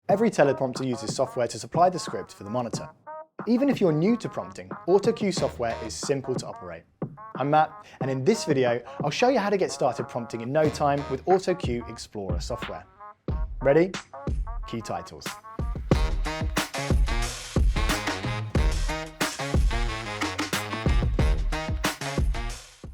Every teleprompter uses software to supply the script for the monitor. Even if you're new to prompting, Autocue software is simple to operate. I'm Matt, and in this video, I'll show you how to get started prompting in no time with Autocue Explorer software. Ready? Key titles.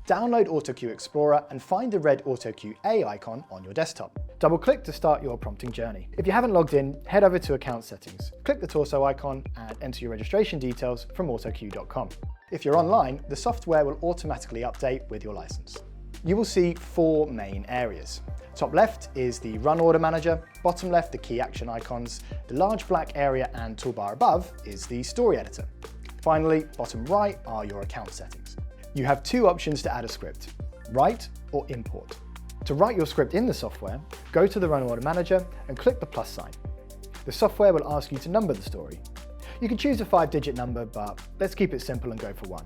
Download Autocue Explorer and find the red Autocue A icon on your desktop. Double-click to start your prompting journey. If you haven't logged in, head over to Account Settings. Click the torso icon and enter your registration details from autocue.com. If you're online, the software will automatically update with your license. You will see four main areas. Top left is the Run Order Manager, bottom left the key action icons, the large black area and toolbar above is the Story Editor. Finally, bottom right are your account settings. You have two options to add a script, write or import. To write your script in the software, go to the Run Order Manager and click the plus sign. The software will ask you to number the story. You can choose a 5-digit number, but let's keep it simple and go for 1.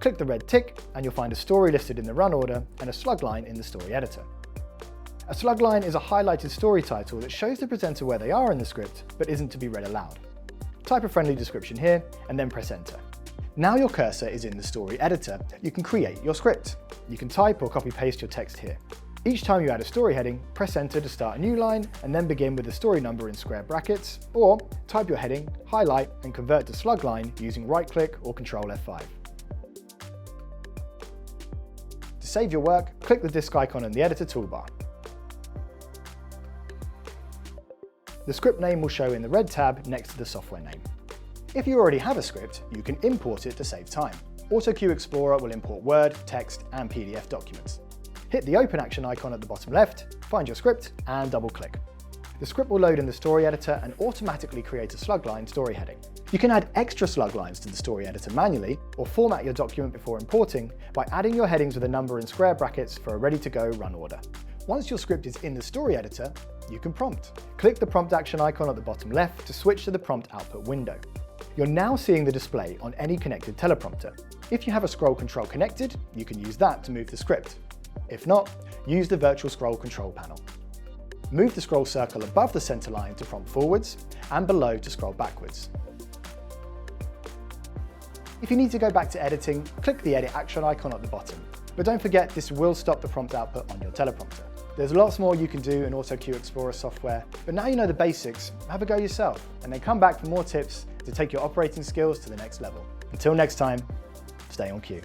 Click the red tick and you'll find a story listed in the run order and a slug line in the story editor. A slug line is a highlighted story title that shows the presenter where they are in the script, but isn't to be read aloud. Type a friendly description here and then press enter. Now your cursor is in the story editor, you can create your script. You can type or copy-paste your text here. Each time you add a story heading, press enter to start a new line and then begin with the story number in square brackets, or type your heading, highlight and convert to slug line using right-click or Ctrl F5. To save your work, click the disk icon in the editor toolbar. The script name will show in the red tab next to the software name. If you already have a script, you can import it to save time. Autocue Explorer will import Word, text, and PDF documents. Hit the Open action icon at the bottom left, find your script, and double-click. The script will load in the story editor and automatically create a slug line story heading. You can add extra slug lines to the story editor manually, or format your document before importing by adding your headings with a number in square brackets for a ready-to-go run order. Once your script is in the story editor, you can prompt. Click the prompt action icon at the bottom left to switch to the prompt output window. You're now seeing the display on any connected teleprompter. If you have a scroll control connected, you can use that to move the script. If not, use the virtual scroll control panel. Move the scroll circle above the center line to prompt forwards and below to scroll backwards. If you need to go back to editing, click the edit action icon at the bottom. But don't forget, this will stop the prompt output on your teleprompter. There's lots more you can do in Autocue Explorer software, but now you know the basics, have a go yourself, and then come back for more tips to take your operating skills to the next level. Until next time, stay on cue.